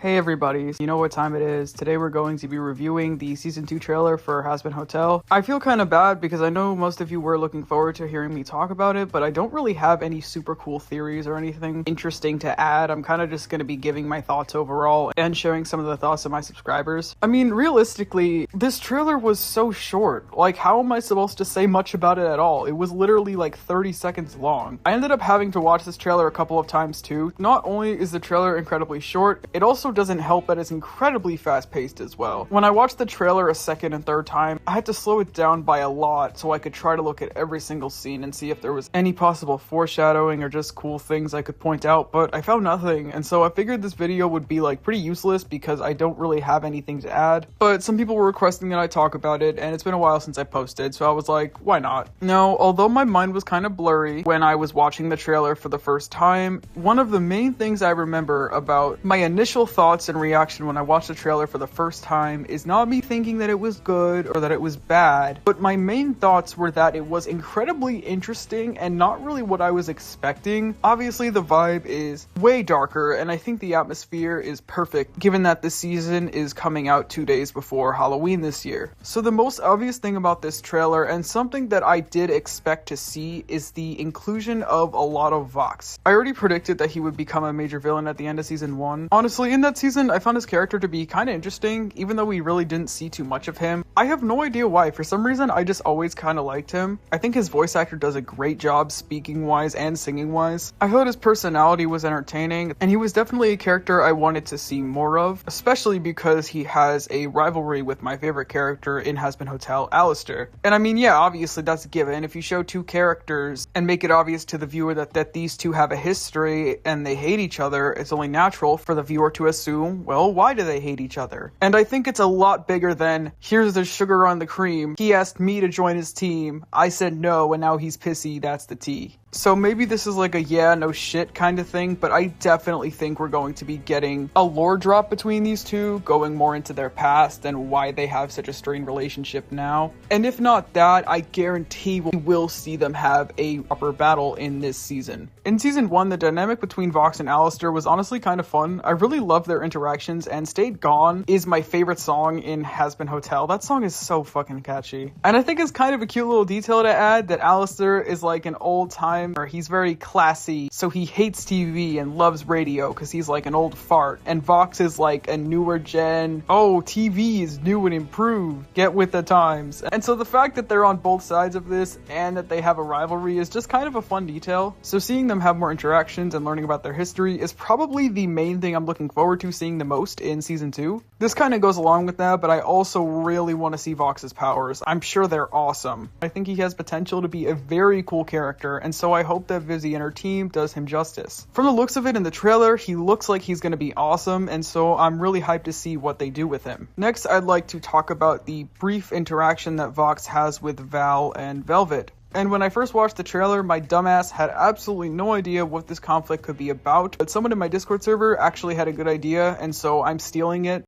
Hey everybody, you know what time it is. Today we're going to be reviewing the Season 2 trailer for Hazbin Hotel. I feel kind of bad because I know most of you were looking forward to hearing me talk about it, but I don't really have any super cool theories or anything interesting to add. I'm kind of just going to be giving my thoughts overall and sharing some of the thoughts of my subscribers. I mean, realistically, this trailer was so short. Like, how am I supposed to say much about it at all? It was literally like 30 seconds long. I ended up having to watch this trailer a couple of times too. Not only is the trailer incredibly short, it also doesn't help that it's incredibly fast-paced as well. When I watched the trailer a second and third time, I had to slow it down by a lot so I could try to look at every single scene and see if there was any possible foreshadowing or just cool things I could point out, but I found nothing, and so I figured this video would be like pretty useless because I don't really have anything to add. But some people were requesting that I talk about it, and it's been a while since I posted, so I was like, why not? Now, although my mind was kind of blurry when I was watching the trailer for the first time, one of the main things I remember about my initial thoughts and reaction when I watched the trailer for the first time is not me thinking that it was good or that it was bad, but my main thoughts were that it was incredibly interesting and not really what I was expecting. Obviously, the vibe is way darker, and I think the atmosphere is perfect given that the season is coming out 2 days before Halloween this year. So the most obvious thing about this trailer, and something that I did expect to see, is the inclusion of a lot of Vox. I already predicted that he would become a major villain at the end of season 1. Honestly, in that season, I found his character to be kind of interesting, even though we really didn't see too much of him. I have no idea why. For some reason, I just always kind of liked him. I think his voice actor does a great job speaking-wise and singing-wise. I thought his personality was entertaining, and he was definitely a character I wanted to see more of, especially because he has a rivalry with my favorite character in Hazbin Hotel, Alastor. And I mean, yeah, obviously that's a given. If you show two characters and make it obvious to the viewer that these two have a history and they hate each other, it's only natural for the viewer to assume, well, why do they hate each other? And I think it's a lot bigger than, here's the sugar on the cream, he asked me to join his team, I said no, and now he's pissy, that's the tea. So maybe this is like a yeah, no shit kind of thing, but I definitely think we're going to be getting a lore drop between these two, going more into their past and why they have such a strained relationship now. And if not that, I guarantee we will see them have a proper battle in this season. In season 1, the dynamic between Vox and Alastor was honestly kind of fun. I really loved their interactions, and Stayed Gone is my favorite song in Hazbin Hotel. That song is so fucking catchy. And I think it's kind of a cute little detail to add that Alastor is like an old time, or he's very classy, so he hates TV and loves radio because he's like an old fart, and Vox is like a newer gen, oh, TV is new and improved, get with the times. And so the fact that they're on both sides of this and that they have a rivalry is just kind of a fun detail. So seeing them have more interactions and learning about their history is probably the main thing I'm looking forward to seeing the most in season 2. This kind of goes along with that, but I also really want to see Vox's powers. I'm sure they're awesome. I think he has potential to be a very cool character, and so I hope that Vees and her team does him justice. From the looks of it in the trailer, he looks like he's going to be awesome, and so I'm really hyped to see what they do with him. Next, I'd like to talk about the brief interaction that Vox has with Val and Velvet. And when I first watched the trailer, my dumbass had absolutely no idea what this conflict could be about, but someone in my Discord server actually had a good idea, and so I'm stealing it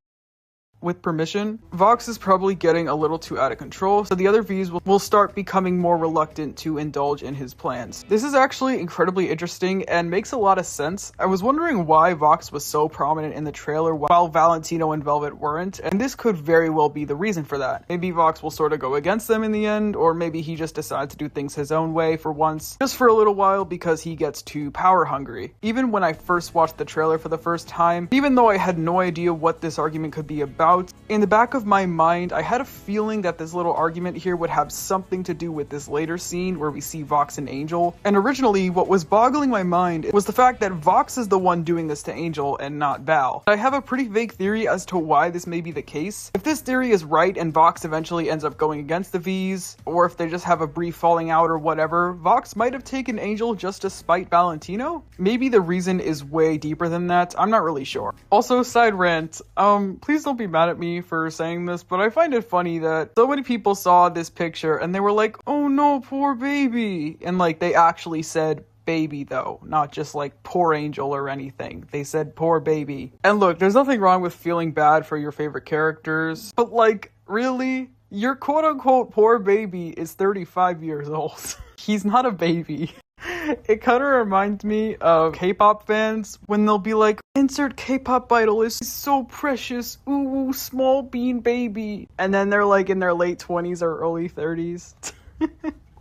with permission. Vox is probably getting a little too out of control, so the other Vees will start becoming more reluctant to indulge in his plans. This is actually incredibly interesting and makes a lot of sense. I was wondering why Vox was so prominent in the trailer while Valentino and Velvet weren't, and this could very well be the reason for that. Maybe Vox will sort of go against them in the end, or maybe he just decides to do things his own way for once, just for a little while because he gets too power hungry. Even when I first watched the trailer for the first time, even though I had no idea what this argument could be about, in the back of my mind, I had a feeling that this little argument here would have something to do with this later scene where we see Vox and Angel. And originally, what was boggling my mind was the fact that Vox is the one doing this to Angel and not Val. I have a pretty vague theory as to why this may be the case. If this theory is right and Vox eventually ends up going against the Vees, or if they just have a brief falling out or whatever, Vox might have taken Angel just to spite Valentino? Maybe the reason is way deeper than that, I'm not really sure. Also, side rant, please don't be mad at me for saying this, but I find it funny that so many people saw this picture and they were like, oh no, poor baby, and like they actually said baby though, not just like poor Angel or anything. They said poor baby. And look, there's nothing wrong with feeling bad for your favorite characters, but like, really? Your quote-unquote poor baby is 35 years old. He's not a baby. It kind of reminds me of K-pop fans when they'll be like, insert K-pop idol is so precious, ooh, small bean baby. And then they're like in their late 20s or early 30s.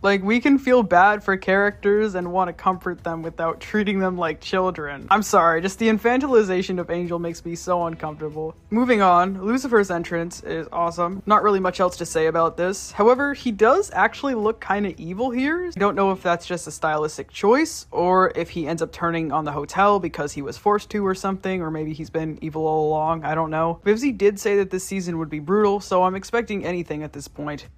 Like, we can feel bad for characters and want to comfort them without treating them like children. I'm sorry, just the infantilization of Angel makes me so uncomfortable. Moving on, Lucifer's entrance is awesome. Not really much else to say about this. However, he does actually look kind of evil here. I don't know if that's just a stylistic choice, or if he ends up turning on the hotel because he was forced to or something, or maybe he's been evil all along, I don't know. Vivzy did say that this season would be brutal, so I'm expecting anything at this point.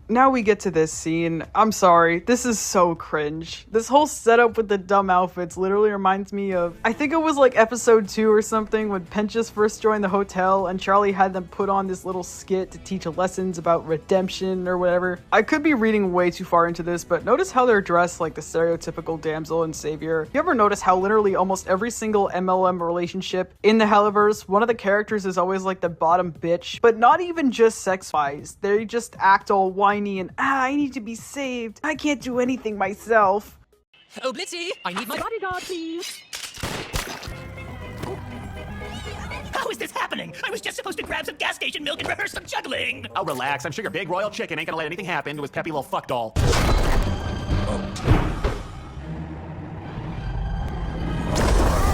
Now we get to this scene. I'm sorry, this is so cringe. This whole setup with the dumb outfits literally reminds me of, I think it was like episode 2 or something when Pentious first joined the hotel and Charlie had them put on this little skit to teach lessons about redemption or whatever. I could be reading way too far into this, but notice how they're dressed like the stereotypical damsel and savior. You ever notice how literally almost every single MLM relationship in the Helliverse, one of the characters is always like the bottom bitch, but not even just sex-wise. They just act all whiny and I need to be saved. I can't do anything myself. Oh, Blitzy, I need my bodyguard, please. How is this happening? I was just supposed to grab some gas station milk and rehearse some juggling. Oh, relax. I'm sure your big royal chicken ain't gonna let anything happen to his peppy little fuck doll.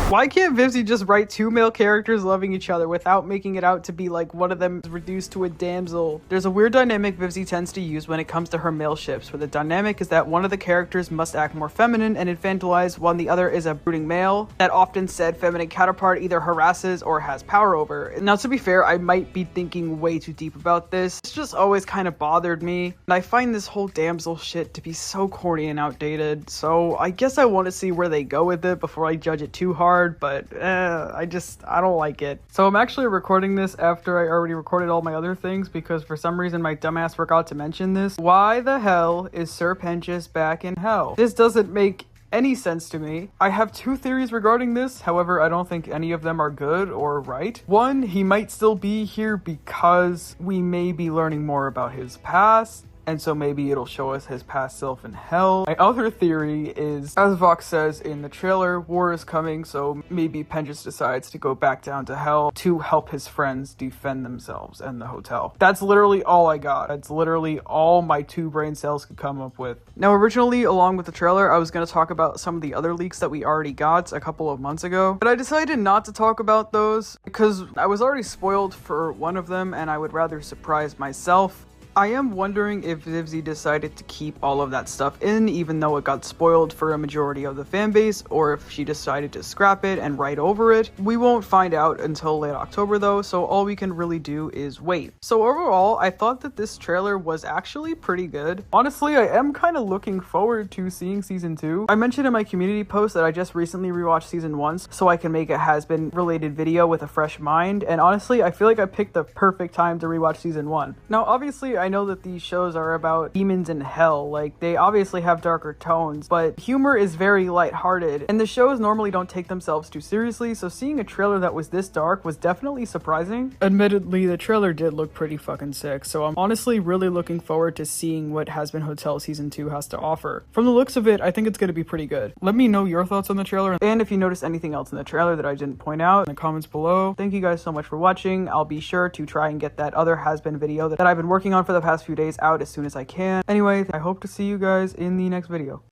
Why can't Vivzy just write 2 male characters loving each other without making it out to be like one of them is reduced to a damsel? There's a weird dynamic Vivzy tends to use when it comes to her male ships, where the dynamic is that one of the characters must act more feminine and infantilized while the other is a brooding male that often said feminine counterpart either harasses or has power over. Now, to be fair, I might be thinking way too deep about this. It's just always kind of bothered me, and I find this whole damsel shit to be so corny and outdated, so I guess I want to see where they go with it before I judge it too hard. But I don't like it. So I'm actually recording this after I already recorded all my other things because for some reason my dumbass forgot to mention this. Why the hell is Sir Pentious back in hell? This doesn't make any sense to me. I have 2 theories regarding this, however I don't think any of them are good or right. One, he might still be here because we may be learning more about his past, and so maybe it'll show us his past self in hell. My other theory is, as Vox says in the trailer, war is coming, so maybe Pentious decides to go back down to hell to help his friends defend themselves and the hotel. That's literally all I got. That's literally all my 2 brain cells could come up with. Now, originally, along with the trailer, I was going to talk about some of the other leaks that we already got a couple of months ago, but I decided not to talk about those because I was already spoiled for one of them and I would rather surprise myself. I am wondering if Vivzy decided to keep all of that stuff in even though it got spoiled for a majority of the fanbase, or if she decided to scrap it and write over it. We won't find out until late October though, so all we can really do is wait. So overall, I thought that this trailer was actually pretty good. Honestly, I am kind of looking forward to seeing season 2. I mentioned in my community post that I just recently rewatched season 1 so I can make a Hazbin related video with a fresh mind, and honestly, I feel like I picked the perfect time to rewatch season 1. Now, obviously, I know that these shows are about demons in hell, like they obviously have darker tones, but humor is very lighthearted, and the shows normally don't take themselves too seriously, so seeing a trailer that was this dark was definitely surprising. Admittedly, the trailer did look pretty fucking sick, so I'm honestly really looking forward to seeing what Hazbin Hotel Season 2 has to offer. From the looks of it, I think it's going to be pretty good. Let me know your thoughts on the trailer, and if you noticed anything else in the trailer that I didn't point out in the comments below. Thank you guys so much for watching. I'll be sure to try and get that other Hazbin video that I've been working on for the past few days out as soon as I can. Anyway, I hope to see you guys in the next video.